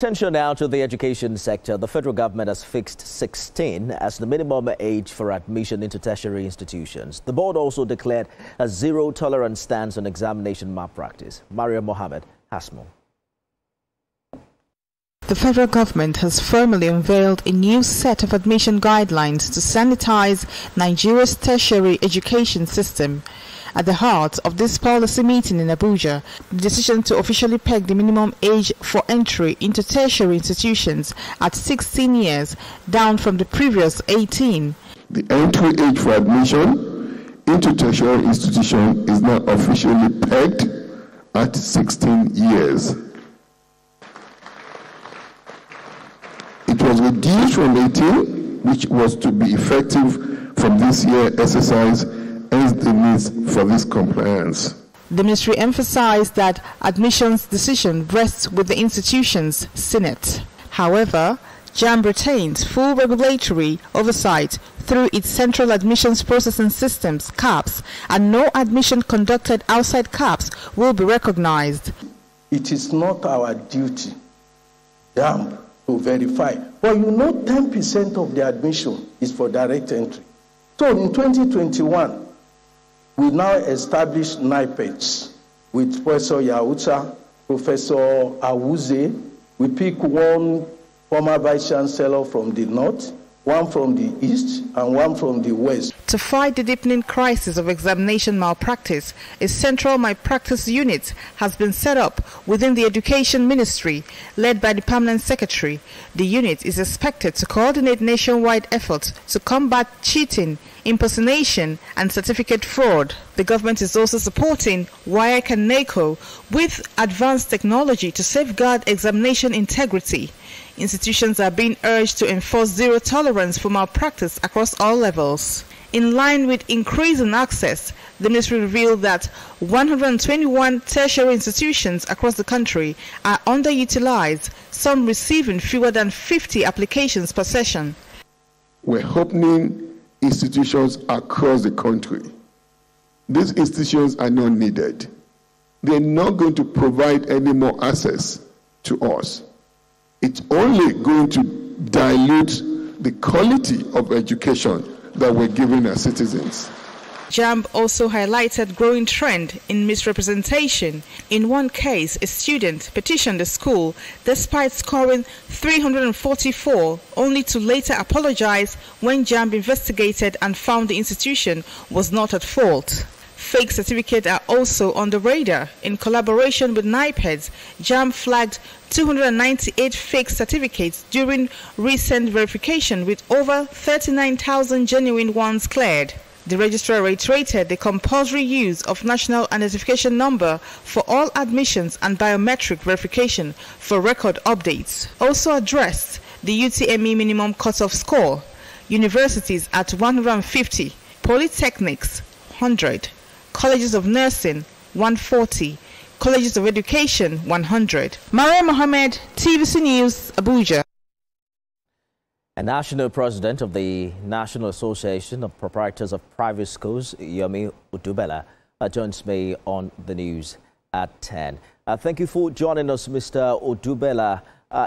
Attention now to the education sector. The federal government has fixed 16 as the minimum age for admission into tertiary institutions. The board also declared a zero-tolerance stance on examination malpractice. Maria Mohammed has more. The federal government has formally unveiled a new set of admission guidelines to sanitize Nigeria's tertiary education system. At the heart of this policy meeting in Abuja, the decision to officially peg the minimum age for entry into tertiary institutions at 16 years, down from the previous 18. The entry age for admission into tertiary institution is now officially pegged at 16 years. It was reduced from 18, which was to be effective from this year exercise, as the needs for this compliance. The ministry emphasized that admissions decision rests with the institution's Senate. However, JAMB retains full regulatory oversight through its central admissions processing systems, CAPS, and no admission conducted outside CAPS will be recognized. It is not our duty, JAMB, to verify. But 10% of the admission is for direct entry. So in 2021, we now establish NIPEDs with Professor Yaucha, Professor Awuze. We pick one former vice chancellor from the north, one from the east, and one from the west. To fight the deepening crisis of examination malpractice, a central malpractice unit has been set up within the Education Ministry, led by the Permanent Secretary. The unit is expected to coordinate nationwide efforts to combat cheating, impersonation, and certificate fraud. The government is also supporting WAEC and NACO with advanced technology to safeguard examination integrity. Institutions are being urged to enforce zero tolerance for malpractice across all levels. In line with increasing access, the ministry revealed that 121 tertiary institutions across the country are underutilized, some receiving fewer than 50 applications per session. We're opening institutions across the country. These institutions are not needed. They're not going to provide any more access to us. It's only going to dilute the quality of education that we're giving our citizens. JAMB also highlighted growing trend in misrepresentation. In one case, a student petitioned the school despite scoring 344, only to later apologize when JAMB investigated and found the institution was not at fault. Fake certificates are also on the radar. In collaboration with NIPEDs, JAMB flagged 298 fake certificates during recent verification, with over 39,000 genuine ones cleared. The registrar reiterated the compulsory use of national identification number for all admissions and biometric verification for record updates. Also addressed the UTME minimum cutoff score. Universities at 150, polytechnics 100, colleges of nursing 140, colleges of education 100. Maria Mohammed, TVC News, Abuja. A national president of the National Association of Proprietors of Private Schools, Yomi Udubela, joins me on the news at 10. Thank you for joining us, Mr. Udubela.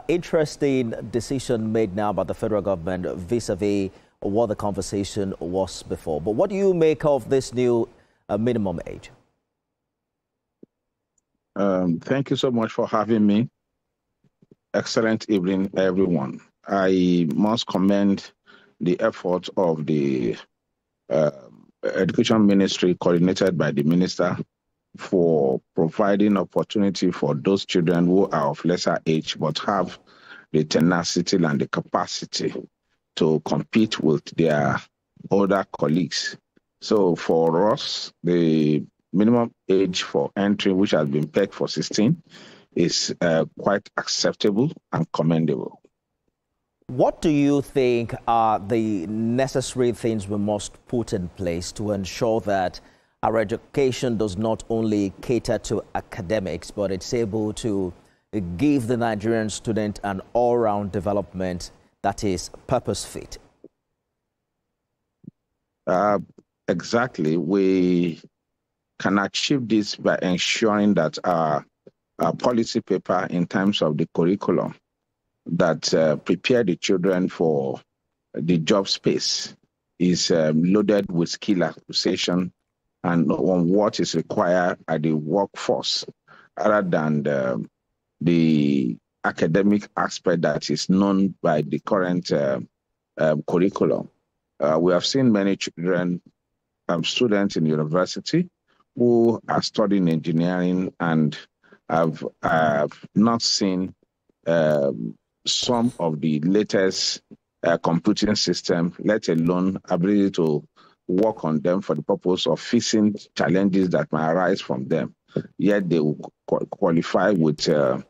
Interesting decision made now by the federal government vis-a-vis what the conversation was before. But what do you make of this new minimum age? Thank you so much for having me. Excellent evening, everyone. I must commend the effort of the Education Ministry, coordinated by the Minister, for providing opportunity for those children who are of lesser age but have the tenacity and the capacity to compete with their older colleagues. So for us, the minimum age for entry, which has been pegged for 16, is quite acceptable and commendable. What do you think are the necessary things we must put in place to ensure that our education does not only cater to academics, but it's able to give the Nigerian student an all-round development that is purpose-fit? Exactly. We can achieve this by ensuring that our policy paper in terms of the curriculum that prepare the children for the job space is loaded with skill acquisition and on what is required at the workforce, rather than the academic aspect that is known by the current curriculum. We have seen many children, students in university who are studying engineering and have not seen some of the latest computing system, let alone ability to work on them for the purpose of fixing challenges that might arise from them. Yet they will qualify with a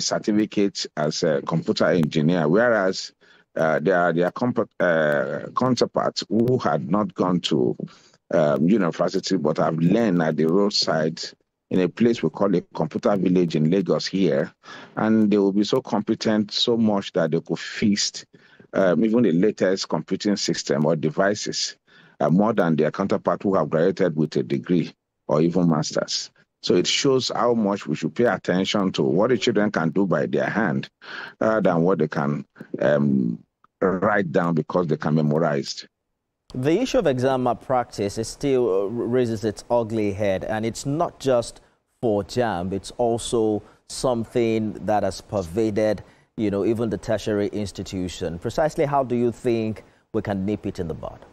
certificate as a computer engineer, whereas there are their counterparts who had not gone to university but have learned at the roadside in a place we call a computer village in Lagos here, and they will be so competent so much that they could fix even the latest computing system or devices more than their counterpart who have graduated with a degree or even masters. So it shows how much we should pay attention to what the children can do by their hand than what they can write down because they can memorize. The issue of exam malpractice is still raises its ugly head, and it's not just for JAMB, it's also something that has pervaded, even the tertiary institution. Precisely how do you think we can nip it in the bud?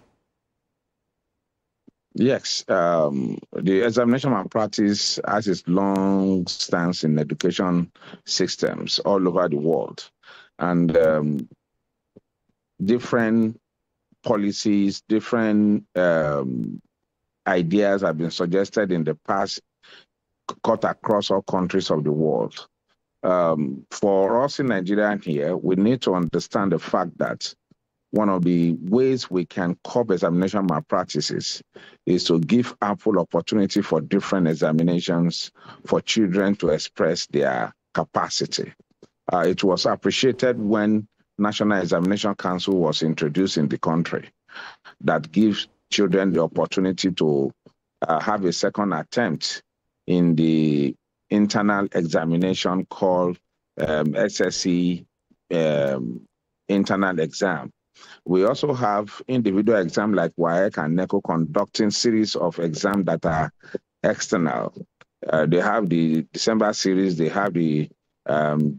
Yes, the examination malpractice has its long stance in education systems all over the world, and different policies, different ideas have been suggested in the past, cut across all countries of the world. For us in Nigeria here, we need to understand the fact that one of the ways we can curb examination malpractices is to give ample opportunity for different examinations for children to express their capacity. It was appreciated when National Examination Council was introduced in the country, that gives children the opportunity to have a second attempt in the internal examination called SSC internal exam. We also have individual exams like WAEC and NECO conducting series of exams that are external. They have the December series, they have the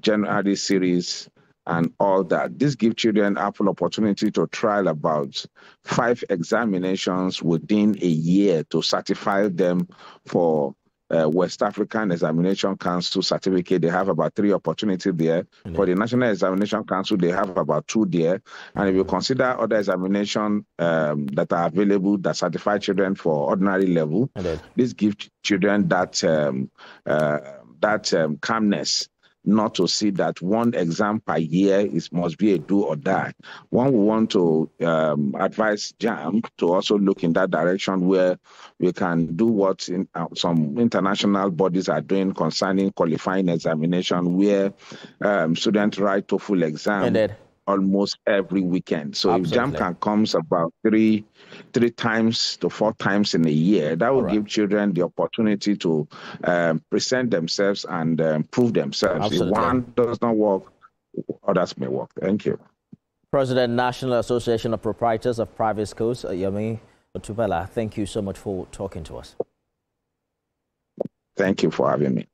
January series, and all that. This gives children ample opportunity to trial about 5 examinations within a year to certify them for West African Examination Council certificate. They have about 3 opportunities there. Mm-hmm. For the National Examination Council, they have about 2 there. And if you consider other examinations that are available that certify children for ordinary level, this gives children that calmness, not to see that one exam per year must be a do or die. One will want to advise JAMB to also look in that direction, where we can do what some international bodies are doing concerning qualifying examination, where students write TOEFL exam almost every weekend. So Absolutely. If JAMB can comes about 3 times to 4 times in a year, that will give children the opportunity to present themselves and prove themselves. Absolutely. If one does not work, others may work. Thank you. President, National Association of Proprietors of Private Schools, Yomi Otubela, thank you so much for talking to us. Thank you for having me.